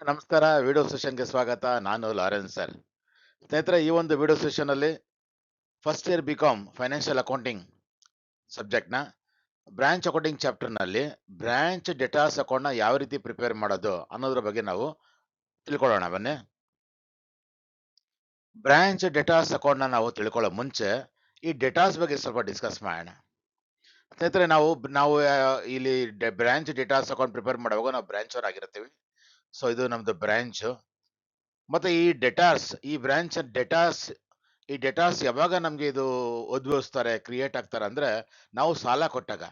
ನಮಸ್ಕಾರ. ವಿಡಿಯೋ ಸೆಷನ್‌ಗೆ ಸ್ವಾಗತ. ನಾನು ಲಾರೆನ್ಸ್ ಸರ್. ಸ್ನೇಹಿತರೆ, ಈ ಒಂದು ವಿಡಿಯೋ ಸೆಷನ್‌ನಲ್ಲಿ first year BCom financial accounting ಸಬ್ಜೆಕ್ಟ್‌ನ ಬ್ರಾಂಚ್ ಅಕೌಂಟಿಂಗ್ ಚಾಪ್ಟರ್‌ನಲ್ಲಿ ಬ್ರಾಂಚ್ ಡೇಟಾಸ್ ಅಕೌಂಟ್‌ನ ಯಾವ ರೀತಿ ಪ್ರಿಪೇರ್ ಮಾಡೋದು ಅನ್ನೋದ್ರ ಬಗ್ಗೆ ನಾವು ತಿಳ್ಕೊಳ್ಳೋಣ ಬನ್ನಿ. ಬ್ರಾಂಚ್ ಡೇಟಾಸ್ ಅಕೌಂಟ್‌ನ ನಾವು ತಿಳ್ಕೊಳ್ಳೋ ಮುಂಚೆ ಈ ಡೇಟಾಸ್ ಬಗ್ಗೆ ಸ್ವಲ್ಪ ಡಿಸ್ಕಸ್ ಮಾಡೋಣ. ಸ್ನೇಹಿತರೆ, ನಾವು ನಾವು ಇಲ್ಲಿ ಬ್ರಾಂಚ್ ಡೇಟಾಸ್ ಅಕೌಂಟ್ ಪ್ರಿಪೇರ್ ಮಾಡುವಾಗ ನಾವು ಬ್ರಾಂಚ್ ಅವರ್ ಆಗಿರ್ತೀವಿ. ಸೊ ಇದು ನಮ್ದು ಬ್ರಾಂಚ್. ಮತ್ತೆ ಈ ಡೇಟಾಸ್ ಯಾವಾಗ ನಮ್ಗೆ ಇದು ಉದ್ಭವಿಸ್ತಾರೆ, ಕ್ರಿಯೇಟ್ ಆಗ್ತಾರೆ ಅಂದ್ರೆ ನಾವು ಸಾಲ ಕೊಟ್ಟಾಗ.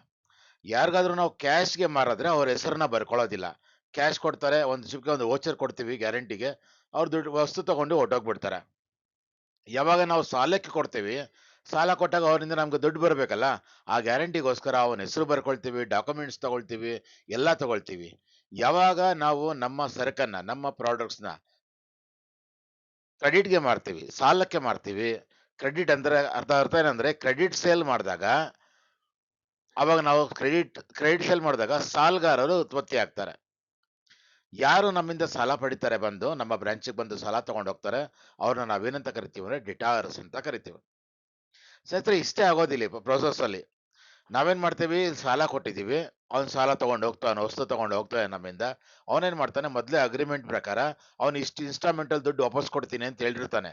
ಯಾರಿಗಾದ್ರೂ ನಾವು ಕ್ಯಾಶ್ಗೆ ಮಾರಿದ್ರೆ ಅವ್ರ ಹೆಸರನ್ನ ಬರ್ಕೊಳ್ಳೋದಿಲ್ಲ. ಕ್ಯಾಶ್ ಕೊಡ್ತಾರೆ, ಒಂದು ಚಿಕ್ಕ ಒಂದು ವೋಚರ್ ಕೊಡ್ತೀವಿ ಗ್ಯಾರಂಟಿಗೆ, ಅವ್ರು ದುಡ್ಡು ವಸ್ತು ತಗೊಂಡು ಹೊರ್ಟೋಗ್ಬಿಡ್ತಾರೆ. ಯಾವಾಗ ನಾವು ಸಾಲಕ್ಕೆ ಕೊಡ್ತೀವಿ, ಸಾಲ ಕೊಟ್ಟಾಗ ಅವರಿಂದ ನಮ್ಗೆ ದುಡ್ಡು ಬರಬೇಕಲ್ಲ, ಆ ಗ್ಯಾರಂಟಿಗೋಸ್ಕರ ಅವನ ಹೆಸರು ಬರ್ಕೊಳ್ತೀವಿ, ಡಾಕ್ಯುಮೆಂಟ್ಸ್ ತಗೊಳ್ತೀವಿ, ಎಲ್ಲ ತಗೊಳ್ತೀವಿ. ಯಾವಾಗ ನಾವು ನಮ್ಮ ಸರಕನ್ನ, ನಮ್ಮ ಪ್ರಾಡಕ್ಟ್ಸ್ನ ಕ್ರೆಡಿಟ್‌ಗೆ ಮಾರ್ತೀವಿ, ಸಾಲಕ್ಕೆ ಮಾರ್ತೀವಿ. ಕ್ರೆಡಿಟ್ ಅಂದ್ರೆ ಅರ್ಥ ಏನಂದ್ರೆ ಕ್ರೆಡಿಟ್ ಸೇಲ್ ಮಾಡಿದಾಗ, ಅವಾಗ ನಾವು ಕ್ರೆಡಿಟ್ ಸೇಲ್ ಮಾಡಿದಾಗ ಸಾಲಗಾರರು ಉತ್ಪತ್ತಿ ಆಗ್ತಾರೆ. ಯಾರು ನಮ್ಮಿಂದ ಸಾಲ ಪಡಿತಾರೆ, ಬಂದು ನಮ್ಮ ಬ್ರಾಂಚಿಗೆ ಬಂದು ಸಾಲ ತಗೊಂಡು ಹೋಗ್ತಾರೆ, ಅವ್ರನ್ನ ನಾವೇನಂತ ಕರಿತೀವಿ ಅಂದ್ರೆ ಡಿಟಾರ್ಸ್ ಅಂತ ಕರಿತೀವಿ. ಸ್ನೇಹಿತರೆ, ಇಷ್ಟೇ ಆಗೋದಿಲ್ಲ ಪ್ರೊಸೆಸ್ ಅಲ್ಲಿ. ನಾವೇನ್ ಮಾಡ್ತೀವಿ, ಸಾಲ ಕೊಟ್ಟಿದ್ದೀವಿ, ಅವ್ನು ಸಾಲ ತಗೊಂಡು ಹೋಗ್ತಾನೆ, ವಸ್ತು ತಗೊಂಡು ಹೋಗ್ತಾನೆ ನಮ್ಮಿಂದ. ಅವನೇನ್ ಮಾಡ್ತಾನೆ, ಮೊದಲೇ ಅಗ್ರಿಮೆಂಟ್ ಪ್ರಕಾರ ಅವ್ನು ಇಷ್ಟು ಇನ್ಸ್ಟಾಲ್ಮೆಂಟ್ ಅಲ್ಲಿ ದುಡ್ಡು ವಾಪಸ್ ಕೊಡ್ತೀನಿ ಅಂತ ಹೇಳಿರ್ತಾನೆ.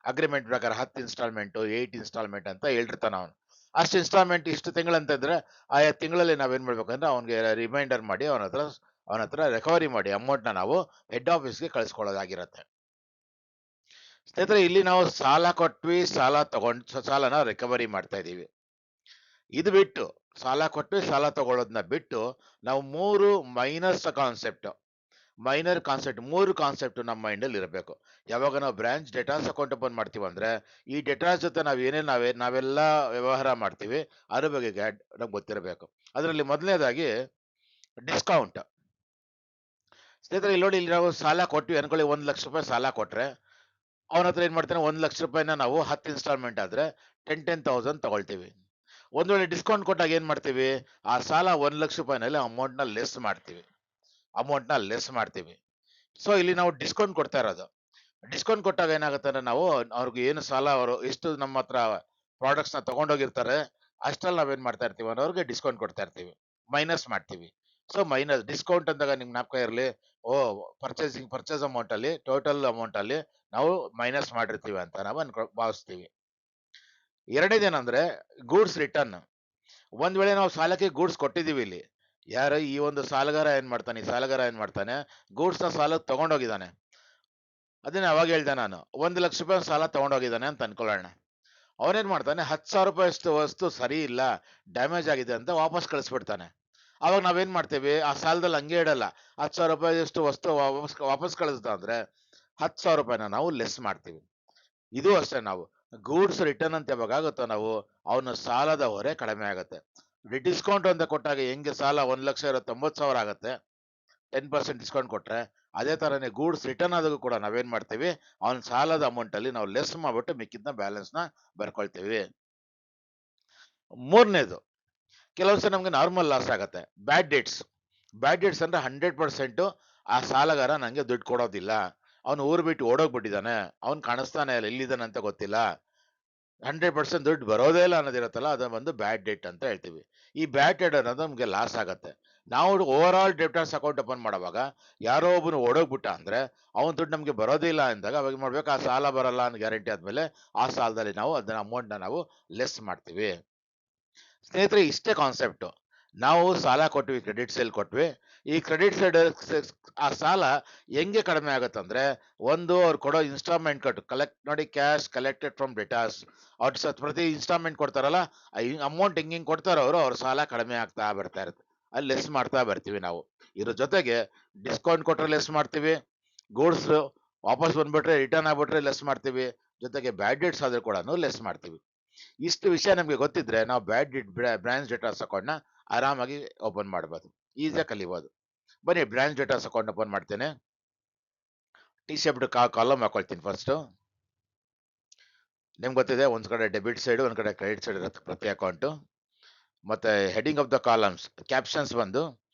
ಅಗ್ರಿಮೆಂಟ್ ಪ್ರಕಾರ 10 ಇನ್ಸ್ಟಾಲ್ಮೆಂಟ್, 8 ಇನ್ಸ್ಟಾಲ್ಮೆಂಟ್ ಅಂತ ಹೇಳಿರ್ತಾನೆ ಅವನು. ಅಷ್ಟು ಇನ್ಸ್ಟಾಲ್ಮೆಂಟ್ ಇಷ್ಟು ತಿಂಗಳಂತಂದ್ರೆ ಆಯಾ ತಿಂಗಳಲ್ಲಿ ನಾವೇನ್ ಮಾಡ್ಬೇಕಂದ್ರೆ ಅವನಿಗೆ ರಿಮೈಂಡರ್ ಮಾಡಿ ಅವನ ಹತ್ರ ರಿಕವರಿ ಮಾಡಿ ಅಮೌಂಟ್‌ನ ನಾವು ಹೆಡ್ ಆಫೀಸ್‌ಗೆ ಕಳಿಸ್ಕೊಳ್ಳೋದಾಗಿರತ್ತೆ. ಸ್ನೇಹಿತರೆ, ಇಲ್ಲಿ ನಾವು ಸಾಲ ಕೊಟ್ವಿ, ಸಾಲನ ರಿಕವರಿ ಮಾಡ್ತಾ ಇದೀವಿ. ಇದು ಬಿಟ್ಟು, ಸಾಲ ಕೊಟ್ವಿ ಸಾಲ ತಗೊಳ್ಳೋದನ್ನ ಬಿಟ್ಟು ನಾವು 3 ಮೈನರ್ ಕಾನ್ಸೆಪ್ಟ್ 3 ಕಾನ್ಸೆಪ್ಟ್ ನಮ್ಮ ಮೈಂಡಲ್ಲಿ ಇರಬೇಕು. ಯಾವಾಗ ನಾವು ಬ್ರಾಂಚ್ ಡೇಟಾಸ್ ಅಕೌಂಟ್ ಓಪನ್ ಮಾಡ್ತೀವಿ ಅಂದ್ರೆ, ಈ ಡೇಟಾಸ್ ಜೊತೆ ನಾವೆಲ್ಲ ವ್ಯವಹಾರ ಮಾಡ್ತೀವಿ, ಅದ್ರ ಬಗ್ಗೆ ನಮ್ಗೆ ಗೊತ್ತಿರಬೇಕು. ಅದರಲ್ಲಿ ಮೊದಲನೇದಾಗಿ ಡಿಸ್ಕೌಂಟ್. ಸ್ನೇಹಿತರೆ, ಇಲ್ಲಿ ನೋಡಿ, ಇಲ್ಲಿ ನಾವು ಸಾಲ ಕೊಟ್ವಿ ಅನ್ಕೊಳ್ಳಿ, ₹1,00,000 ಸಾಲ ಕೊಟ್ರೆ ಅವನ ಹತ್ರ ಏನ್ ಮಾಡ್ತಾನೆ, ₹1,00,000 ನಾವು 10 ಇನ್ಸ್ಟಾಲ್ಮೆಂಟ್ ಆದ್ರೆ 10,000 ತಗೊಳ್ತೀವಿ. ಒಂದ್ ವೇಳೆ ಡಿಸ್ಕೌಂಟ್ ಕೊಟ್ಟಾಗ ಏನ್ ಮಾಡ್ತೀವಿ, ಆ ಸಾಲ ₹1,00,000 ಅಮೌಂಟ್ ನ ಲೆಸ್ ಮಾಡ್ತೀವಿ. ಸೊ ಇಲ್ಲಿ ನಾವು ಡಿಸ್ಕೌಂಟ್ ಕೊಡ್ತಾ ಇರೋದು. ಡಿಸ್ಕೌಂಟ್ ಕೊಟ್ಟಾಗ ಏನಾಗುತ್ತೆ ಅಂದ್ರೆ, ನಾವು ಅವ್ರಿಗೆ ಏನು ಸಾಲ, ಅವರು ಎಷ್ಟು ನಮ್ಮ ಹತ್ರ ಪ್ರಾಡಕ್ಟ್ಸ್ ನ ತಗೊಂಡೋಗಿರ್ತಾರೆ, ಅಷ್ಟ್ರಲ್ಲಿ ನಾವೇನ್ ಮಾಡ್ತಾ ಇರ್ತೀವಿ ಅಂದ್ರೆ ಅವ್ರಿಗೆ ಡಿಸ್ಕೌಂಟ್ ಕೊಡ್ತಾ ಇರ್ತೀವಿ, ಮೈನಸ್ ಮಾಡ್ತೀವಿ. ಸೊ ಮೈನಸ್ ಡಿಸ್ಕೌಂಟ್ ಅಂದಾಗ ನಿಮ್ಗೆ ಜ್ಞಾಪಕ ಇರಲಿ, ಓ, ಪರ್ಚೇಸ್ ಅಮೌಂಟ್ ಅಲ್ಲಿ, ಟೋಟಲ್ ಅಮೌಂಟ್ ಅಲ್ಲಿ ನಾವು ಮೈನಸ್ ಮಾಡಿರ್ತೀವಿ ಅಂತ ನಾವು ಭಾವಿಸ್ತೀವಿ. ಎರಡನೇದೇನಂದ್ರೆ ಗೂಡ್ಸ್ ರಿಟರ್ನ್. ಒಂದ್ ವೇಳೆ ನಾವು ಸಾಲಕ್ಕೆ ಗೂಡ್ಸ್ ಕೊಟ್ಟಿದೀವಿ, ಇಲ್ಲಿ ಯಾರು ಈ ಒಂದು ಸಾಲಗಾರ ಏನ್ ಮಾಡ್ತಾನೆ, ಗೂಡ್ಸ್ ನ ಸಾಲ ತಗೊಂಡೋಗಿದ್ದಾನೆ. ಅದನ್ನ ಅವಾಗ ಹೇಳ್ದೆ ನಾನು, ₹1,00,000 ಸಾಲ ತಗೊಂಡೋಗಿದ್ದಾನೆ ಅಂತ ಅನ್ಕೊಳ್ಳೋಣ. ಅವನೇನ್ ಮಾಡ್ತಾನೆ, ₹10,000 ಅಷ್ಟು ವಸ್ತು ಸರಿ ಇಲ್ಲ, ಡ್ಯಾಮೇಜ್ ಆಗಿದೆ ಅಂತ ವಾಪಸ್ ಕಳಿಸ್ಬಿಡ್ತಾನೆ. ಅವಾಗ ನಾವೇನ್ ಮಾಡ್ತೇವೆ, ಆ ಸಾಲದಲ್ಲಿ ಹಂಗೆ ಇಡಲ್ಲ. ₹10,000 ಅಷ್ಟು ವಸ್ತು ವಾಪಸ್ ಕಳಿಸ್ದ ಅಂದ್ರೆ ₹10,000 ನಾವು ಲೆಸ್ ಮಾಡ್ತೀವಿ. ಇದು ಅಷ್ಟೇ, ನಾವು ಗೂಡ್ಸ್ ರಿಟರ್ನ್ ಅಂತ ಯಾವಾಗ ಆಗುತ್ತೋ ನಾವು, ಅವನ ಸಾಲದ ಹೊರೆ ಕಡಿಮೆ ಆಗುತ್ತೆ. ಡಿಸ್ಕೌಂಟ್ ಅಂತ ಕೊಟ್ಟಾಗ ಹೆಂಗೆ ಸಾಲ 1,00,000 ಇರೋ 90,000 ಆಗುತ್ತೆ 10% ಡಿಸ್ಕೌಂಟ್ ಕೊಟ್ರೆ, ಅದೇ ತರನೇ ಗೂಡ್ಸ್ ರಿಟರ್ನ್ ಆದಾಗೂ ಕೂಡ ನಾವೇನ್ ಮಾಡ್ತೀವಿ, ಅವನ ಸಾಲದ ಅಮೌಂಟ್ ಅಲ್ಲಿ ನಾವು ಲೆಸ್ ಮಾಡ್ಬಿಟ್ಟು ಮಿಕ್ಕಿದ್ನ ಬ್ಯಾಲೆನ್ಸ್ ನ ಬರ್ಕೊಳ್ತೀವಿ. ಮೂರನೇದು, ಕೆಲವು ಸಲ ನಮ್ಗೆ ನಾರ್ಮಲ್ ಲಾಸ್ ಆಗತ್ತೆ. ಬ್ಯಾಡ್ ಡೇಟ್ಸ್ ಅಂದ್ರೆ 100% ಆ ಸಾಲಗಾರ ನಂಗೆ ದುಡ್ಡು ಕೊಡೋದಿಲ್ಲ, ಅವನು ಊರು ಬಿಟ್ಟು ಓಡೋಗ್ಬಿಟ್ಟಿದ್ದಾನೆ, ಅವ್ನು ಕಾಣಿಸ್ತಾನೆ ಇಲ್ಲ, ಎಲ್ಲಿದ್ದಾನೆ ಅಂತ ಗೊತ್ತಿಲ್ಲ, 100% ದುಡ್ಡು ಬರೋದೇ ಇಲ್ಲ ಅನ್ನೋದಿರತ್ತಲ್ಲ, ಅದನ್ನ ಒಂದು ಬ್ಯಾಡ್ ಡೇಟ್ ಅಂತ ಹೇಳ್ತೀವಿ. ಈ ಬ್ಯಾಡ್ ಡೇಟ್ ಅನ್ನೋದು ನಮ್ಗೆ ಲಾಸ್ ಆಗತ್ತೆ. ನಾವು ಓವರ್ ಆಲ್ ಡೆಬ್ಟರ್ಸ್ ಅಕೌಂಟ್ ಓಪನ್ ಮಾಡುವಾಗ ಯಾರೋ ಒಬ್ಬನು ಓಡೋಗ್ಬಿಟ್ಟ ಅಂದ್ರೆ, ಅವನ ದುಡ್ಡು ನಮ್ಗೆ ಬರೋದಿಲ್ಲ ಅಂದಾಗ ಅವಾಗ ಏನ್ ಮಾಡ್ಬೇಕು, ಆ ಸಾಲ ಬರಲ್ಲ ಅನ್ನೋ ಗ್ಯಾರಂಟಿ ಆದ್ಮೇಲೆ ಆ ಸಾಲದಲ್ಲಿ ನಾವು ಅದನ್ನ ಅಮೌಂಟ್ ನಾವು ಲೆಸ್ ಮಾಡ್ತೀವಿ. ಸ್ನೇಹಿತರೆ, ಇಷ್ಟೇ ಕಾನ್ಸೆಪ್ಟ್. ನಾವು ಸಾಲ ಕೊಟ್ವಿ, ಕ್ರೆಡಿಟ್ ಸೇಲ್ ಕೊಟ್ವಿ. ಈ ಕ್ರೆಡಿಟ್ ಸೈಡ್ ಆ ಸಾಲ ಹೆಂಗೆ ಕಡಿಮೆ ಆಗುತ್ತಂದ್ರೆ, ಒಂದು ಅವ್ರು ಕೊಡೋ ಇನ್ಸ್ಟಾಲ್ಮೆಂಟ್ ನೋಡಿ, ಕ್ಯಾಶ್ ಕಲೆಕ್ಟೆಡ್ ಫ್ರಮ್ ಡೆಟಾಸ್. ಅವ್ರು ಪ್ರತಿ ಇನ್ಸ್ಟಾಲ್ಮೆಂಟ್ ಕೊಡ್ತಾರಲ್ಲ, ಆ ಅಮೌಂಟ್ ಹೆಂಗ್ ಕೊಡ್ತಾರೋ ಅವ್ರ ಸಾಲ ಕಡಿಮೆ ಆಗ್ತಾ ಬರ್ತಾ ಇರುತ್ತೆ. ಅಲ್ಲಿ ಲೆಸ್ ಮಾಡ್ತಾ ಬರ್ತೀವಿ ನಾವು. ಇದ್ರ ಜೊತೆಗೆ ಡಿಸ್ಕೌಂಟ್ ಕೊಟ್ರೆ ಲೆಸ್ ಮಾಡ್ತೀವಿ, ಗೂಡ್ಸ್ ವಾಪಸ್ ಬಂದ್ಬಿಟ್ರೆ, ರಿಟರ್ನ್ ಆಗ್ಬಿಟ್ರೆ ಲೆಸ್ ಮಾಡ್ತೀವಿ, ಜೊತೆಗೆ ಬ್ಯಾಡ್ ಡೇಟ್ಸ್ ಆದ್ರೂ ಕೂಡ ಲೆಸ್ ಮಾಡ್ತೀವಿ. ಇಷ್ಟು ವಿಷಯ ನಮ್ಗೆ ಗೊತ್ತಿದ್ರೆ ನಾವು ಬ್ರಾಂಚ್ ಡೇಟಾಸ್ ಅಕೌಂಟ್ ನ ಆರಾಮಾಗಿ ಓಪನ್ ಮಾಡಬಹುದು, ಈಸಿಯಾಗಿ ಕಲಿಬಹುದು. ಬನ್ನಿ, ಬ್ರಾಂಚ್ ಡೇಟಾಸ್ ಅಕೌಂಟ್ ಓಪನ್ ಮಾಡ್ತೇನೆ. ಟಿ ಶೇಪ್ಡ್ ಕಾಲಮ್ ಹಾಕೊಳ್ತೀನಿ ಫಸ್ಟ್. ನಿಮ್ಗೆ ಗೊತ್ತಿದೆ, ಒಂದ್ ಕಡೆ ಡೆಬಿಟ್ ಸೈಡ್, ಒಂದ್ ಕಡೆ ಕ್ರೆಡಿಟ್ ಸೈಡ್ ಇರುತ್ತೆ ಪ್ರತಿ ಅಕೌಂಟ್. ಮತ್ತೆ heading of the columns, captions ಬಂದು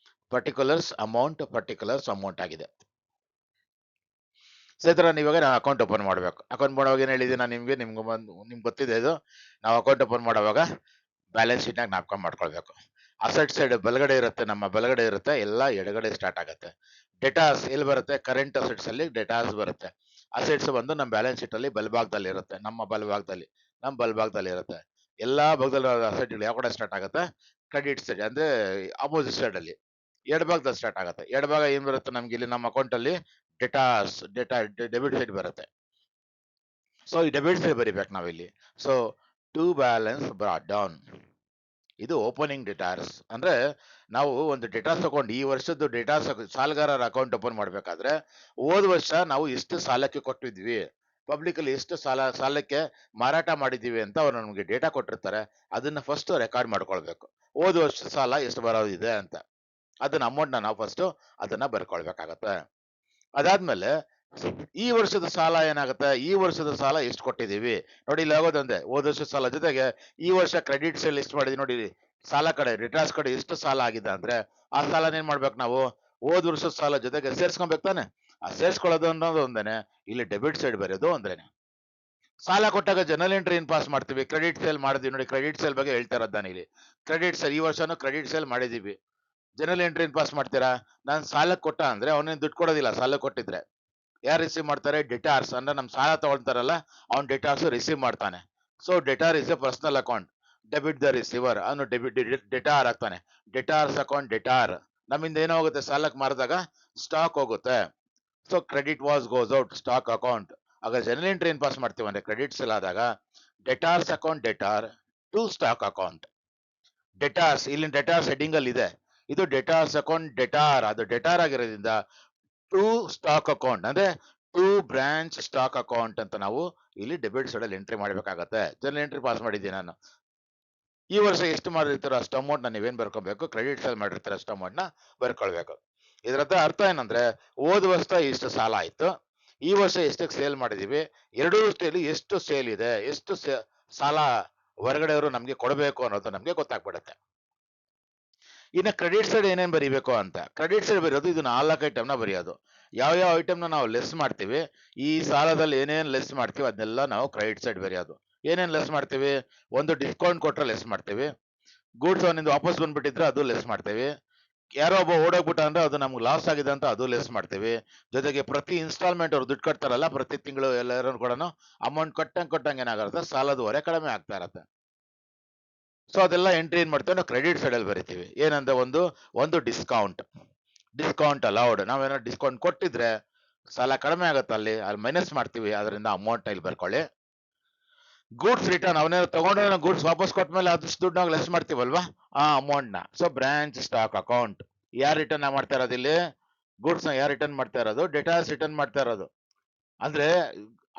ಪರ್ಟಿಕ್ಯುಲರ್ಸ್ ಅಮೌಂಟ್ ಆಗಿದೆ. ಸೊ ಈ ತರ ನೀವಾಗ ನಾವು ಅಕೌಂಟ್ ಓಪನ್ ಮಾಡ್ಬೇಕು. ಅಕೌಂಟ್ ಮಾಡುವಾಗ ಏನ್ ಹೇಳಿದೀನಿ ನಾನು ನಿಮ್ಗೆ ಗೊತ್ತಿದೆ ಇದು. ನಾವು ಅಕೌಂಟ್ ಓಪನ್ ಮಾಡುವಾಗ ಬ್ಯಾಲೆನ್ಸ್ ಶೀಟ್ನಾಗ ನಾಪ್ಕೊಂಡ್ ಮಾಡ್ಕೊಳ್ಬೇಕು. ಅಸೆಟ್ ಸೈಡ್ ಬಲಗಡೆ ಇರುತ್ತೆ, ನಮ್ಮ ಬಲಗಡೆ ಇರುತ್ತೆ, ಎಲ್ಲ ಎಡಗಡೆ ಸ್ಟಾರ್ಟ್ ಆಗುತ್ತೆ. ಡೇಟಾಸ್ ಎಲ್ಲಿ ಬರುತ್ತೆ? ಕರೆಂಟ್ ಅಸೆಟ್ಸ್ ಅಲ್ಲಿ ಡೇಟಾಸ್ ಬರುತ್ತೆ. ಅಸೆಟ್ಸ್ ಬಂದು ನಮ್ಮ ಬ್ಯಾಲೆನ್ಸ್ ಶೀಟ್ ಅಲ್ಲಿ ಬಲಭಾಗದಲ್ಲಿ ಇರುತ್ತೆ, ನಮ್ಮ ಬಲಭಾಗದಲ್ಲಿ ಇರುತ್ತೆ. ಎಲ್ಲಾ ಭಾಗದಲ್ಲಿ ಅಸೆಟ್ಗಳು ಯಾವ ಕಡೆ ಸ್ಟಾರ್ಟ್ ಆಗುತ್ತೆ? ಕ್ರೆಡಿಟ್ ಸೈಡ್ ಅಂದ್ರೆ ಅಪೋಸಿಟ್ ಸೈಡ್ ಅಲ್ಲಿ ಎಡಭಾಗದಲ್ಲಿ ಸ್ಟಾರ್ಟ್ ಆಗುತ್ತೆ. ಎಡಭಾಗ ಏನ್ ಬರುತ್ತೆ ನಮ್ಗೆ ಇಲ್ಲಿ ನಮ್ಮ ಅಕೌಂಟ್ ಅಲ್ಲಿ? ಡೆಬಿಟ್ ಸೈಡ್ ಬರುತ್ತೆ. ಸೊ ಈ ಡೆಬಿಟ್ ಸೈಡ್ ಬರಿಬೇಕು ನಾವಿಲ್ಲಿ. So to balance brought down, ಇದು ಓಪನಿಂಗ್ ಡೇಟಾಸ್. ಅಂದ್ರೆ ನಾವು ಒಂದು ಡೇಟಾಸ್ ತಗೊಂಡು ಈ ವರ್ಷದ ಡೇಟಾಸ್ ಸಾಲಗಾರರ ಅಕೌಂಟ್ ಓಪನ್ ಮಾಡ್ಬೇಕಾದ್ರೆ ಹೋದ ವರ್ಷ ನಾವು ಎಷ್ಟು ಸಾಲಕ್ಕೆ ಕೊಟ್ಟಿದ್ವಿ, ಪಬ್ಲಿಕ್ ಅಲ್ಲಿ ಎಷ್ಟು ಸಾಲಕ್ಕೆ ಮಾರಾಟ ಮಾಡಿದೀವಿ ಅಂತ ಅವ್ರು ನಮಗೆ ಡೇಟಾ ಕೊಟ್ಟಿರ್ತಾರೆ. ಅದನ್ನ ಫಸ್ಟ್ ರೆಕಾರ್ಡ್ ಮಾಡ್ಕೊಳ್ಬೇಕು. ಹೋದ ವರ್ಷ ಸಾಲ ಎಷ್ಟು ಬರೋದಿದೆ ಅಂತ ಅದನ್ನ ಅಮೌಂಟ್ ನಾವು ಫಸ್ಟ್ ಅದನ್ನ ಬರ್ಕೊಳ್ಬೇಕಾಗತ್ತೆ. ಅದಾದ್ಮೇಲೆ ಈ ವರ್ಷದ ಸಾಲ ಏನಾಗುತ್ತೆ? ಈ ವರ್ಷದ ಸಾಲ ಎಷ್ಟು ಕೊಟ್ಟಿದೀವಿ ನೋಡಿ, ಇಲ್ಲಿ ಆಗೋದಂದೆ ಹೋದ ವರ್ಷದ ಸಾಲ ಜೊತೆಗೆ ಈ ವರ್ಷ ಕ್ರೆಡಿಟ್ ಸೇಲ್ ಎಷ್ಟು ಮಾಡಿದ್ವಿ ನೋಡಿ. ಸಾಲ ಕಡೆ ರಿಟರ್ನ್ಸ್ ಕಡೆ ಎಷ್ಟು ಸಾಲ ಆಗಿದೆ ಅಂದ್ರೆ ಆ ಸಾಲನ ಏನ್ ಮಾಡ್ಬೇಕು ನಾವು? ಹೋದ ವರ್ಷದ ಸಾಲ ಜೊತೆಗೆ ಸೇರ್ಸ್ಕೊಬೇಕು ತಾನೆ. ಆ ಸೇರ್ಸ್ಕೊಳ್ಳೋದು ಅನ್ನೋದು ಒಂದೇನೆ, ಇಲ್ಲಿ ಡೆಬಿಟ್ ಸೈಡ್ ಬರೆಯೋದು ಒಂದೇನೆ. ಸಾಲ ಕೊಟ್ಟಾಗ ಜನರಲ್ ಎಂಟ್ರಿ ಏನ್ ಪಾಸ್ ಮಾಡ್ತೀವಿ? ಕ್ರೆಡಿಟ್ ಸೇಲ್ ಮಾಡಿದ್ವಿ ನೋಡಿ. ಕ್ರೆಡಿಟ್ ಸೇಲ್ ಬಗ್ಗೆ ಹೇಳ್ತಾ ಇರೋದು ನಾನು ಇಲ್ಲಿ. ಕ್ರೆಡಿಟ್ ಸೇಲ್ ಈ ವರ್ಷನೂ ಕ್ರೆಡಿಟ್ ಸೇಲ್ ಮಾಡಿದೀವಿ. ಜನರಲ್ ಎಂಟ್ರಿ ಏನ್ ಪಾಸ್ ಮಾಡ್ತೀರಾ? ನಾನು ಸಾಲಕ್ಕೆ ಕೊಟ್ಟ ಅಂದ್ರೆ ಅವನೇನ್ ದುಡ್ಡು ಕೊಡೋದಿಲ್ಲ. ಸಾಲ ಕೊಟ್ಟಿದ್ರೆ ಯಾರು ರಿಸೀವ್ ಮಾಡ್ತಾರೆ? ಡೆಟಾರ್ಸ್ ಅಂದ್ರೆ ನಮ್ ಸಾಲ ತಗೊಳ್ತಾರಲ್ಲ ಅವ್ನ್ ಡೆಟಾರ್ಸ್ ರಿಸೀವ್ ಮಾಡ್ತಾನೆ. So debtor is a personal account. Debit the receiver, ಅವನು ಡೆಟಾರ್ ಆಗ್ತಾನೆ. Debtors account debtor. ನಮ್ಮಿಂದ ಏನೋ ಹೋಗುತ್ತೆ? ಸಾಲಕ್ಕೆ ಮಾರಿದಾಗ ಸ್ಟಾಕ್ ಹೋಗುತ್ತೆ. So credit what goes out stock account. ಆಗ ಜನರಲ್ ಎಂಟ್ರಿ ಏನ್ ಪಾಸ್ ಮಾಡ್ತೀವಿ ಅಂದ್ರೆ ಕ್ರೆಡಿಟ್ ಸೇಲ್ ಆದಾಗ debtors account debtor to stock account. Debtors ಇಲ್ಲಿ ಡೆಟಾರ್ಸ್ ಹೆಡ್ಡಿಂಗ್ ಅಲ್ಲಿ ಇದೆ. ಇದು ಡೆಟಾರ್ಸ್ ಅಕೌಂಟ್ ಡೆಟಾರ್, ಅದು ಡೆಟಾರ್ ಆಗಿರೋದ್ರಿಂದ ಟು ಸ್ಟಾಕ್ ಅಕೌಂಟ್ ಅಂದ್ರೆ ಟು ಬ್ರಾಂಚ್ ಸ್ಟಾಕ್ ಅಕೌಂಟ್ ಅಂತ ನಾವು ಇಲ್ಲಿ ಡೆಬಿಟ್ ಸೈಡ್ ಅಲ್ಲಿ ಎಂಟ್ರಿ ಮಾಡ್ಬೇಕಾಗತ್ತೆ. ಜನರಲ್ ಎಂಟ್ರಿ ಪಾಸ್ ಮಾಡಿದ್ದೀನಿ ನಾನು. ಈ ವರ್ಷ ಎಷ್ಟು ಮಾಡಿರ್ತೀರೋ ಅಷ್ಟು ಅಮೌಂಟ್ ನ ನೀವೇನ್ ಬರ್ಕೋಬೇಕು? ಕ್ರೆಡಿಟ್ ಸೇಲ್ ಮಾಡಿರ್ತೀರ ಅಷ್ಟು ಅಮೌಂಟ್ ನ ಬರ್ಕೊಳ್ಬೇಕು. ಇದರದ್ದು ಅರ್ಥ ಏನಂದ್ರೆ ಹೋದ ವರ್ಷ ಇಷ್ಟು ಸಾಲ ಆಯ್ತು, ಈ ವರ್ಷ ಎಷ್ಟಕ್ಕೆ ಸೇಲ್ ಮಾಡಿದೀವಿ, ಎರಡೂ ವರ್ಷದಲ್ಲಿ ಎಷ್ಟು ಸೇಲ್ ಇದೆ, ಎಷ್ಟು ಸಾಲ ಹೊರಗಡೆಯವರು ನಮ್ಗೆ ಕೊಡಬೇಕು ಅನ್ನೋದು ನಮ್ಗೆ ಗೊತ್ತಾಗ್ಬಿಡುತ್ತೆ. ಇನ್ನು ಕ್ರೆಡಿಟ್ ಸೈಡ್ ಏನೇನ್ ಬರೀಬೇಕು ಅಂತ, ಕ್ರೆಡಿಟ್ ಸೈಡ್ ಬರೆಯೋದು ಇದು 4 ಐಟಮ್ ನ ಬರೆಯೋದು. ಯಾವ ಐಟಮ್ ನ ನಾವು ಲೆಸ್ ಮಾಡ್ತೀವಿ, ಈ ಸಾಲದಲ್ಲಿ ಏನೇನ್ ಲೆಸ್ ಮಾಡ್ತೀವಿ ಅದನ್ನೆಲ್ಲ ನಾವು ಕ್ರೆಡಿಟ್ ಸೈಡ್ ಬರೆಯೋದು. ಏನೇನ್ ಲೆಸ್ ಮಾಡ್ತೀವಿ? ಒಂದು ಡಿಸ್ಕೌಂಟ್ ಕೊಟ್ರೆ ಲೆಸ್ ಮಾಡ್ತೀವಿ. ಗೂಡ್ಸ್ ಅವನಿಂದ ವಾಪಸ್ ಬಂದ್ಬಿಟ್ಟಿದ್ರೆ ಅದು ಲೆಸ್ ಮಾಡ್ತೀವಿ. ಯಾರೋ ಒಬ್ಬ ಓಡೋಗ್ಬಿಟ್ಟ ಅಂದ್ರೆ ಅದು ನಮ್ಗೆ ಲಾಸ್ ಆಗಿದೆ ಅಂತ ಅದು ಲೆಸ್ ಮಾಡ್ತೀವಿ. ಜೊತೆಗೆ ಪ್ರತಿ ಇನ್ಸ್ಟಾಲ್ಮೆಂಟ್ ಅವ್ರು ದುಡ್ಡು ಕಟ್ತಾರಲ್ಲ ಪ್ರತಿ ತಿಂಗಳು ಎಲ್ಲರೂ ಕೂಡ ಅಮೌಂಟ್ ಕೊಟ್ಟಂಗೆ ಏನಾಗುತ್ತೆ? ಸಾಲದ ಹೊರೆ ಕಡಿಮೆ ಆಗ್ತಾ ಇರತ್ತೆ. ಸೊ ಅದೆಲ್ಲ ಎಂಟ್ರಿ ಏನ್ ಮಾಡ್ತೇವೆ ನಾವು ಕ್ರೆಡಿಟ್ ಸೈಡ್ ಅಲ್ಲಿ ಬರಿತೀವಿ. ಏನಂದ್ರೆ ಒಂದು ಡಿಸ್ಕೌಂಟ್ ಅಲೌಡ್. ನಾವೇನೋ ಡಿಸ್ಕೌಂಟ್ ಕೊಟ್ಟಿದ್ರೆ ಸಾಲ ಕಡಿಮೆ ಆಗತ್ತೆ, ಅಲ್ಲಿ ಮೈನಸ್ ಮಾಡ್ತೀವಿ, ಅದರಿಂದ ಅಮೌಂಟ್ ಇಲ್ಲಿ ಬರ್ಕೊಳ್ಳಿ. ಗೂಡ್ಸ್ ರಿಟರ್ನ್, ಅವನೇನೋ ತಗೊಂಡ್ರೆ ಗೂಡ್ಸ್ ವಾಪಸ್ ಕೊಟ್ಮೇಲೆ ಅದಷ್ಟು ದುಡ್ಡು ನಾವು ಲೆಸ್ ಮಾಡ್ತೀವಲ್ವಾ ಆ ಅಮೌಂಟ್ ನ. So branch stock account. ಯಾರು ರಿಟರ್ನ್ ಮಾಡ್ತಾ ಇರೋದು ಇಲ್ಲಿ? ಗೂಡ್ಸ್ ನ ಯಾರು ರಿಟರ್ನ್ ಮಾಡ್ತಾ ಇರೋದು? ಡೆಟಾರ್ಸ್ ರಿಟರ್ನ್ ಮಾಡ್ತಾ ಇರೋದು. ಅಂದ್ರೆ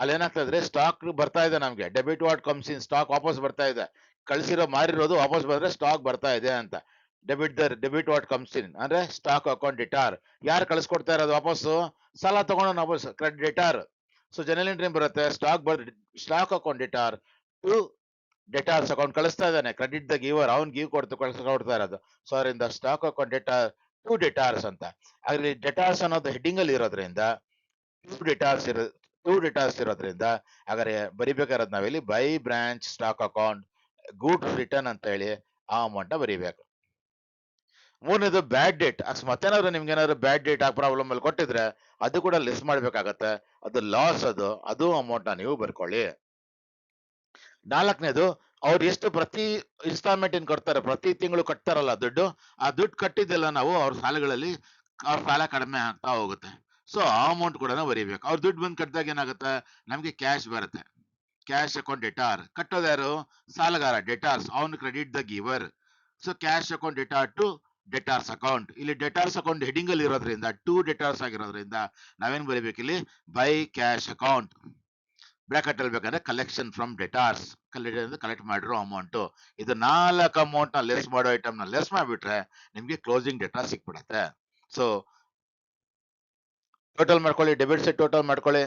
ಅಲ್ಲಿ ಏನಾಗ್ತಾ ಇದ್ರೆ ಸ್ಟಾಕ್ ಬರ್ತಾ ಇದೆ ನಮ್ಗೆ, debit what comes in, stock ವಾಪಸ್ ಬರ್ತಾ ಇದೆ. ಮಾರಿರೋದು ವಾಪಸ್ ಬಂದ್ರೆ ಸ್ಟಾಕ್ ಬರ್ತಾ ಇದೆ ಅಂತ. ಡೆಬಿಟ್ ವಾಟ್ ಕಮ್ಸ್ ಇನ್ ಅಂದ್ರೆ ಸ್ಟಾಕ್ ಅಕೌಂಟ್ ಡೆಟಾರ್. ಯಾರು ಕಳಿಸ್ಕೊಡ್ತಾ ಇರೋದು ವಾಪಸ್ಸು? ಸಾಲ ತಗೊಂಡು ವಾಪಸ್ ಡೆಟಾರ್. ಸೊ ಜನರಲ್ ಎಂಟ್ರಿ ಬರುತ್ತೆ, stock account debtor to debtors account ಕಳಿಸ್ತಾ ಇದ್ದಾನೆ. ಕ್ರೆಡಿಟ್ ದ ಗಿವರ್, ಅವ್ನ್ ಗಿವ್ ಕೊಡ್ತಾ ಇರೋದು. ಸೊ ಅದರಿಂದ ಸ್ಟಾಕ್ ಅಕೌಂಟ್ ಡೆಟಾರ್ ಟು ಡೆಟಾರ್ಸ್ ಅಂತ. ಅಲ್ಲಿ ಡೆಟಾರ್ಸ್ ಅನ್ನೋದು ಹೆಡ್ಡಿಂಗ್ ಅಲ್ಲಿ ಇರೋದ್ರಿಂದ ಟು ಡೆಟಾರ್ಸ್ ಇರೋದ್ರಿಂದ ಹಾಗಾದ್ರೆ ಬರಿಬೇಕಾಗಿರೋದು ನಾವಿಲ್ಲಿ by branch stock account goods return ಅಂತ ಹೇಳಿ ಆ ಅಮೌಂಟ್ ನ ಬರಿಬೇಕು. ಮೂರನೇದು ಬ್ಯಾಡ್ ಡೇಟ್. ಅಕಸ್ಮಾತ್ ಏನಾದ್ರು ನಿಮ್ಗೆ ಏನಾದ್ರು ಬ್ಯಾಡ್ ಡೇಟ್ ಆ ಪ್ರಾಬ್ಲಮ್ ಅಲ್ಲಿ ಕೊಟ್ಟಿದ್ರೆ ಅದು ಕೂಡ ಲೆಸ್ ಮಾಡ್ಬೇಕಾಗತ್ತೆ. ಅದು ಲಾಸ್, ಅದು ಅಮೌಂಟ್ ನ ನೀವು ಬರ್ಕೊಳ್ಳಿ. ನಾಲ್ಕನೇದು, ಅವ್ರು ಎಷ್ಟು ಪ್ರತಿ ಇನ್ಸ್ಟಾಲ್ಮೆಂಟ್ ಏನ್ ಕೊಡ್ತಾರೆ, ಪ್ರತಿ ತಿಂಗಳು ಕಟ್ತಾರಲ್ಲ ದುಡ್ಡು, ಆ ದುಡ್ಡು ಕಟ್ಟಿದ್ದೆಲ್ಲ ನಾವು ಅವ್ರ ಸಾಲಗಳಲ್ಲಿ ಅವ್ರ ಸಾಲ ಕಡಿಮೆ ಆಗ್ತಾ ಹೋಗುತ್ತೆ. ಸೊ ಆ ಅಮೌಂಟ್ ಕೂಡ ಬರೀಬೇಕು. ಅವ್ರ ದುಡ್ಡು ಬಂದು ಕಟ್ಟಿದಾಗ ಏನಾಗುತ್ತೆ? ನಮ್ಗೆ ಕ್ಯಾಶ್ ಬರುತ್ತೆ. Cash account debtor. ಕಟ್ಟೋದು ಯಾರು? ಸಾಲಗಾರ, ಡೆಟಾರ್ಸ್, ಅವನು credit the giver. So cash account debtor to debtors account. ಇಲ್ಲಿ ಡೆಟಾರ್ಸ್ ಅಕೌಂಟ್ ಹೆಡಿಂಗ್ ಅಲ್ಲಿ ಇರೋದ್ರಿಂದ ಟು ಡೆಟಾರ್ಸ್ ಆಗಿರೋದ್ರಿಂದ ನಾವೇನ್ ಬರೀಬೇಕು ಇಲ್ಲಿ? By cash account. ಬ್ರಾಕೆಟ್ ಅಲ್ಲಿ ಬೇಕಂದ್ರೆ ಕಲೆಕ್ಷನ್ ಫ್ರಮ್ ಡೆಟಾರ್ಸ್, ಕಲೆಕ್ಟ್ ಮಾಡಿರೋ ಅಮೌಂಟ್. ಇದು 4 ಅಮೌಂಟ್ ನ ಲೆಸ್ ಮಾಡೋ ಐಟಮ್ ನ ಲೆಸ್ ಮಾಡ್ಬಿಟ್ರೆ ನಿಮ್ಗೆ ಕ್ಲೋಸಿಂಗ್ ಡೇಟಾ ಸಿಕ್ಬಿಡತ್ತೆ. ಸೊ ಟೋಟಲ್ ಮಾಡ್ಕೊಳ್ಳಿ, ಡೆಬಿಟ್ ಸೈಡ್ ಟೋಟಲ್ ಮಾಡ್ಕೊಳ್ಳಿ.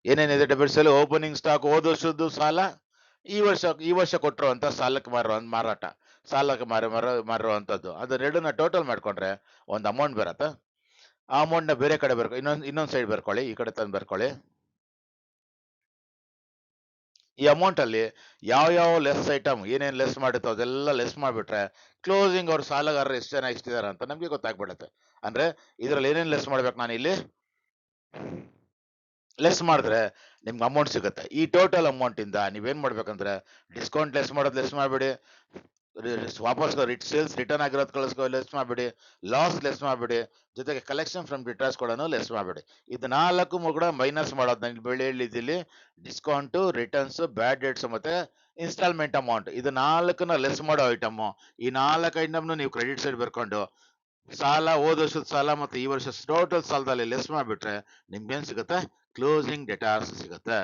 ಏನೇನಿದೆ ಡೆಬಿಟ್ ಸೈಡ್? ಓಪನಿಂಗ್ ಸ್ಟಾಕ್, ಹೋದ ವರ್ಷದ್ದು ಸಾಲ, ಈ ವರ್ಷ ಕೊಟ್ಟಿರುವಂತ ಸಾಲಕ್ಕೆ ಮಾರಾಟ, ಸಾಲಕ್ಕೆ ಮಾರುವಂತದ್ದು, ಅದನ್ನೆರಡನ್ನ ಟೋಟಲ್ ಮಾಡ್ಕೊಂಡ್ರೆ ಒಂದು ಅಮೌಂಟ್ ಬರತ್ತೆ. ಆ ಅಮೌಂಟ್‌ನ ಬೇರೆ ಕಡೆ ಇನ್ನೊಂದ್ ಸೈಡ್ ಬರ್ಕೊಳ್ಳಿ. ಈ ಕಡೆ ತಂದು ಬರ್ಕೊಳ್ಳಿ. ಈ ಅಮೌಂಟ್ ಅಲ್ಲಿ ಯಾವ ಲೆಸ್ ಐಟಮ್ ಏನೇನ್ ಲೆಸ್ ಮಾಡಿರ್ತೋ ಅದೆಲ್ಲ ಲೆಸ್ ಮಾಡ್ಬಿಟ್ರೆ ಕ್ಲೋಸಿಂಗ್ ಅವ್ರ ಸಾಲಗಾರರು ಎಷ್ಟು ಜನ ಎಷ್ಟಿದಾರೆ ಅಂತ ನಮ್ಗೆ ಗೊತ್ತಾಗ್ಬಿಡುತ್ತೆ. ಅಂದ್ರೆ ಇದ್ರಲ್ಲಿ ಏನೇನ್ ಲೆಸ್ ಮಾಡ್ಬೇಕು ನಾನು ಇಲ್ಲಿ ಲೆಸ್ ಮಾಡಿದ್ರೆ ನಿಮ್ಗೆ ಅಮೌಂಟ್ ಸಿಗುತ್ತೆ. ಈ ಟೋಟಲ್ ಅಮೌಂಟ್ ಇಂದ ನೀವೇನ್ ಮಾಡ್ಬೇಕಂದ್ರೆ ಡಿಸ್ಕೌಂಟ್ ಲೆಸ್ ಮಾಡೋದು ಲೆಸ್ ಮಾಡ್ಬಿಡಿ, ವಾಪಸ್ ಸೇಲ್ಸ್ ರಿಟರ್ನ್ ಆಗಿರೋದು ಲೆಸ್ ಮಾಡ್ಬಿಡಿ, ಲಾಸ್ ಲೆಸ್ ಮಾಡ್ಬಿಡಿ, ಜೊತೆಗೆ ಕಲೆಕ್ಷನ್ ಫ್ರಮ್ ರಿಟರ್ನ್ಸ್ ಕೂಡ ಲೆಸ್ ಮಾಡ್ಬಿಡಿ. ಇದು ನಾಲ್ಕು ಕೂಡ ಮೈನಸ್ ಮಾಡೋದು ನಾನು ಬೆಳೆ ಹೇಳಿದ್ದೀನಿ. ಡಿಸ್ಕೌಂಟ್, ರಿಟರ್ನ್ಸ್, ಬ್ಯಾಡ್ ಡೇಟ್ಸ್ ಮತ್ತೆ ಇನ್ಸ್ಟಾಲ್ಮೆಂಟ್ ಅಮೌಂಟ್, ಇದು ನಾಲ್ಕನ್ನ ಲೆಸ್ ಮಾಡೋ ಐಟಮ್. ಈ ನಾಲ್ಕು ಐಟಮ್ನು ನೀವು ಕ್ರೆಡಿಟ್ ಸೈಡ್ ಬರ್ಕೊಂಡು ಸಾಲ, ಹೋದ ವರ್ಷದ ಸಾಲ ಮತ್ತೆ ಈ ವರ್ಷದ ಟೋಟಲ್ ಸಾಲದಲ್ಲಿ ಲೆಸ್ ಮಾಡ್ಬಿಟ್ರೆ ನಿಮ್ಗೆ ಏನ್ ಸಿಗುತ್ತೆ? ಕ್ಲೋಸಿಂಗ್ ಡೆಟಾರ್ಸ್ ಸಿಗುತ್ತೆ.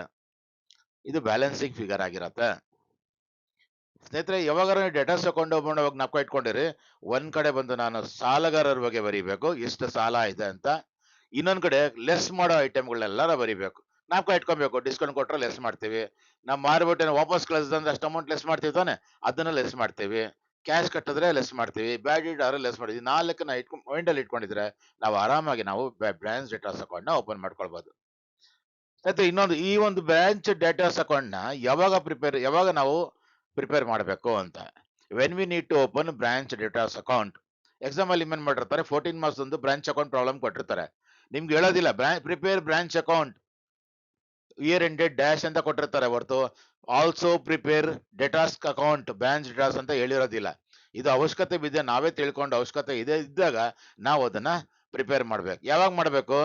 ಇದು ಬ್ಯಾಲೆನ್ಸಿಂಗ್ ಫಿಗರ್ ಆಗಿರತ್ತೆ. ಸ್ನೇಹಿತರೆ, ಯಾವಾಗಾರ ಡೆಟಾಸ್ ಅಕೌಂಟ್ ಓಪನ್ ಅವಾಗ ನಾಪ್ಕ ಇಟ್ಕೊಂಡಿರಿ. ಒಂದ್ ಕಡೆ ಬಂದು ನಾನು ಸಾಲಗಾರರ ಬಗ್ಗೆ ಬರೀಬೇಕು, ಎಷ್ಟು ಸಾಲ ಇದೆ ಅಂತ. ಇನ್ನೊಂದ್ ಕಡೆ ಲೆಸ್ ಮಾಡೋ ಐಟಮ್ಗಳನ್ನೆಲ್ಲ ಬರೀಬೇಕು. ನಾಪ್ಕ ಇಟ್ಕೊಬೇಕು. ಡಿಸ್ಕೌಂಟ್ ಕೊಟ್ರೆ ಲೆಸ್ ಮಾಡ್ತೀವಿ, ನಾವು ಮಾರ್ಬಿಟ್ಟು ವಾಪಸ್ ಕಳಿಸಿದ್ರೆ ಅಷ್ಟು ಅಮೌಂಟ್ ಲೆಸ್ ಮಾಡ್ತೀವಿ ತಾನೆ, ಅದನ್ನ ಲೆಸ್ ಮಾಡ್ತೀವಿ. ಕ್ಯಾಶ್ ಕಟ್ಟಿದ್ರೆ ಲೆಸ್ ಮಾಡ್ತೀವಿ, ಬ್ಯಾಡ್ ಡೀಡ್ ಆದ್ರೆ ಲೆಸ್ ಮಾಡ್ತೀವಿ. ನಾಲ್ಕನ್ನ ಮೈಂಡ್ ಅಲ್ಲಿ ಇಟ್ಕೊಂಡಿದ್ರೆ ನಾವು ಆರಾಮಾಗಿ ನಾವು ಬ್ರಾಂಚ್ ಡೆಟಾಸ್ ಅಕೌಂಟ್ ನ ಓಪನ್ ಮಾಡ್ಕೊಳ್ಬಹುದು. ಮತ್ತೆ ಇನ್ನೊಂದು, ಈ ಒಂದು ಬ್ರಾಂಚ್ ಡೇಟಾಸ್ ಅಕೌಂಟ್ ನ ಯಾವಾಗ ನಾವು ಪ್ರಿಪೇರ್ ಮಾಡಬೇಕು ಅಂತ, when we need to open branch debtors account. Example ಏನ್ ಮಾಡಿರ್ತಾರೆ, 14 ಮಾರ್ಕ್ಸ್ ಒಂದು ಬ್ರಾಂಚ್ ಅಕೌಂಟ್ ಪ್ರಾಬ್ಲಮ್ ಕೊಟ್ಟಿರ್ತಾರೆ. ನಿಮ್ಗೆ ಹೇಳೋದಿಲ್ಲ prepare branch account year ended dash ಅಂತ ಕೊಟ್ಟಿರ್ತಾರೆ ಹೊರತು ಆಲ್ಸೋ ಪ್ರಿಪೇರ್ ಡೆಟಾಸ್ ಅಕೌಂಟ್ ಬ್ರಾಂಚ್ ಡೆಟಾಸ್ ಅಂತ ಹೇಳಿರೋದಿಲ್ಲ. ಇದು ಅವಶ್ಯಕತೆ ಬಿದ್ದೆ ನಾವೇ ತಿಳ್ಕೊಂಡು ಅವಶ್ಯಕತೆ ಇದೆ ಇದ್ದಾಗ ನಾವು ಅದನ್ನ ಪ್ರಿಪೇರ್ ಮಾಡ್ಬೇಕು. ಯಾವಾಗ ಮಾಡ್ಬೇಕು?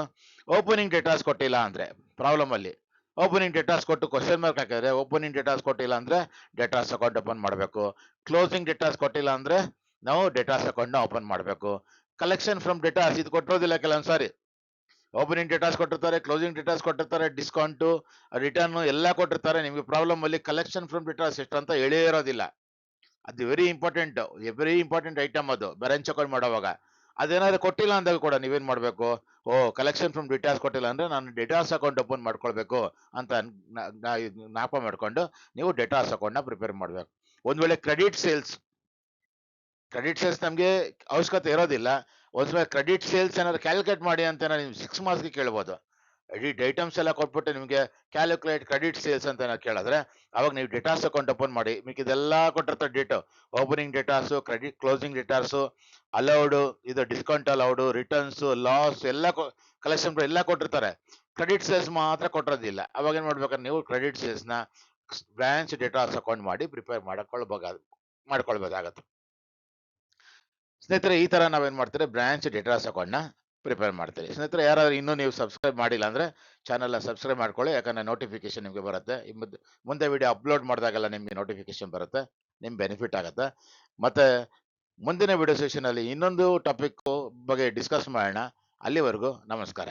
ಓಪನಿಂಗ್ ಡೇಟಾಸ್ ಕೊಟ್ಟಿಲ್ಲ ಅಂದ್ರೆ ಪ್ರಾಬ್ಲಮ್ ಅಲ್ಲಿ ಓಪನಿಂಗ್ ಡೇಟಾಸ್ ಕೊಟ್ಟು ಕ್ವಶನ್ ಮಾರ್ಕ್ ಹಾಕಿದ್ರೆ, ಓಪನಿಂಗ್ ಡೇಟಾಸ್ ಕೊಟ್ಟಿಲ್ಲ ಅಂದ್ರೆ ಡೇಟಾಸ್ ಅಕೌಂಟ್ ಓಪನ್ ಮಾಡಬೇಕು. ಕ್ಲೋಸಿಂಗ್ ಡೇಟಾಸ್ ಕೊಟ್ಟಿಲ್ಲ ಅಂದ್ರೆ ನಾವು ಡೇಟಾಸ್ ಅಕೌಂಟ್ ನ ಓಪನ್ ಮಾಡಬೇಕು. ಕಲೆಕ್ಷನ್ ಫ್ರಮ್ ಡೇಟಾಸ್ ಇದು ಕೊಟ್ಟಿರೋದಿಲ್ಲ ಕೆಲವೊಂದ್ಸಾರಿ. ಓಪನಿಂಗ್ ಡೇಟಾಸ್ ಕೊಟ್ಟಿರ್ತಾರೆ, ಕ್ಲೋಸಿಂಗ್ ಡೇಟಾಸ್ ಕೊಟ್ಟಿರ್ತಾರೆ, ಡಿಸ್ಕೌಂಟ್, ರಿಟರ್ನ್ ಎಲ್ಲ ಕೊಟ್ಟಿರ್ತಾರೆ. ನಿಮ್ಗೆ ಪ್ರಾಬ್ಲಮ್ ಅಲ್ಲಿ ಕಲೆಕ್ಷನ್ ಫ್ರಮ್ ಡೇಟಾಸ್ ಎಷ್ಟು ಅಂತ ಹೇಳೇ ಇರೋದಿಲ್ಲ. ಅದು ವೆರಿ ಇಂಪಾರ್ಟೆಂಟ್ ಐಟಮ್. ಅದು ಬ್ರಾಂಚ್ ಅಕೌಂಟ್ ಮಾಡುವಾಗ ಅದೇನಾದ್ರು ಕೊಟ್ಟಿಲ್ಲ ಅಂದಾಗ ಕೂಡ ನೀವೇನ್ ಮಾಡ್ಬೇಕು? ಕಲೆಕ್ಷನ್ ಫ್ರಮ್ ಡೇಟಾಸ್ ಕೊಟ್ಟಿಲ್ಲ ಅಂದ್ರೆ ನಾನು ಡೇಟಾಸ್ ಅಕೌಂಟ್ ಓಪನ್ ಮಾಡ್ಕೊಳ್ಬೇಕು ಅಂತ ಜ್ಞಾಪ ಮಾಡ್ಕೊಂಡು ನೀವು ಡೇಟಾಸ್ ಅಕೌಂಟ್ ನ ಪ್ರಿಪೇರ್ ಮಾಡ್ಬೇಕು. ಒಂದ್ ವೇಳೆ ಕ್ರೆಡಿಟ್ ಸೇಲ್ಸ್ ನಮ್ಗೆ ಅವಶ್ಯಕತೆ ಇರೋದಿಲ್ಲ. ಒಂದ್ ವೇಳೆ ಕ್ರೆಡಿಟ್ ಸೇಲ್ಸ್ ಏನಾದ್ರು ಕ್ಯಾಲ್ಕುಲೇಟ್ ಮಾಡಿ ಅಂತ ನೀವು 6 ಮಾರ್ಕ್ಸ್ಗೆ ಕೇಳ್ಬೋದು. ಎಡಿಟ್ ಐಟಮ್ಸ್ ಎಲ್ಲ ಕೊಟ್ಬಿಟ್ಟು ನಿಮಗೆ ಕ್ಯಾಲ್ಕುಲೇಟ್ ಕ್ರೆಡಿಟ್ ಸೇಲ್ಸ್ ಅಂತ ಕೇಳಿದ್ರೆ ಅವಾಗ ನೀವು ಡೇಟಾಸ್ ಅಕೌಂಟ್ ಓಪನ್ ಮಾಡಿ. ಮಿಕ್ಕಿದೆಲ್ಲ ಕೊಟ್ಟಿರ್ತಾರೆ date, opening datas, credit, closing datas, allowed, ಇದು ಡಿಸ್ಕೌಂಟ್ ಅಲೌಡ್, ರಿಟರ್ನ್ಸ್, ಲಾಸ್ ಎಲ್ಲ ಕಲೆಕ್ಷನ್ ಎಲ್ಲ ಕೊಟ್ಟಿರ್ತಾರೆ. ಕ್ರೆಡಿಟ್ ಸೇಲ್ಸ್ ಮಾತ್ರ ಕೊಟ್ಟಿರೋದಿಲ್ಲ. ಅವಾಗ ಏನ್ ಮಾಡ್ಬೇಕಾದ್ರೆ ನೀವು ಕ್ರೆಡಿಟ್ ಸೇಲ್ಸ್ ನ ಬ್ರಾಂಚ್ ಡೇಟಾಸ್ ಅಕೌಂಟ್ ಮಾಡಿ ಪ್ರಿಪೇರ್ ಮಾಡ್ಕೊಳ್ಬೇಕಾಗತ್ತೆ. ಸ್ನೇಹಿತರೆ, ಈ ತರ ನಾವೇನ್ ಮಾಡ್ತೀರಿ, ಬ್ರಾಂಚ್ ಡೇಟಾಸ್ ಅಕೌಂಟ್ ನ ಪ್ರಿಪೇರ್ ಮಾಡ್ತೀರಿ. ಸ್ನೇಹಿತರೆ, ಯಾರಾದ್ರೂ ಇನ್ನೂ ನೀವು ಸಬ್ಸ್ಕ್ರೈಬ್ ಮಾಡಿಲ್ಲ ಅಂದ್ರೆ ಚಾನಲ್ ಸಬ್ಸ್ಕ್ರೈಬ್ ಮಾಡ್ಕೊಳ್ಳಿ. ಯಾಕಂದ್ರೆ ನೋಟಿಫಿಕೇಶನ್ ನಿಮ್ಗೆ ಬರುತ್ತೆ. ಮುಂದೆ ವಿಡಿಯೋ ಅಪ್ಲೋಡ್ ಮಾಡಿದಾಗೆಲ್ಲ ನಿಮ್ಗೆ ನೋಟಿಫಿಕೇಶನ್ ಬರುತ್ತೆ, ನಿಮ್ ಬೆನಿಫಿಟ್ ಆಗುತ್ತೆ. ಮತ್ತೆ ಮುಂದಿನ ವಿಡಿಯೋ ಸೆಷನ್ ಅಲ್ಲಿ ಇನ್ನೊಂದು ಟಾಪಿಕ್ ಬಗ್ಗೆ ಡಿಸ್ಕಸ್ ಮಾಡೋಣ. ಅಲ್ಲಿವರೆಗೂ ನಮಸ್ಕಾರ.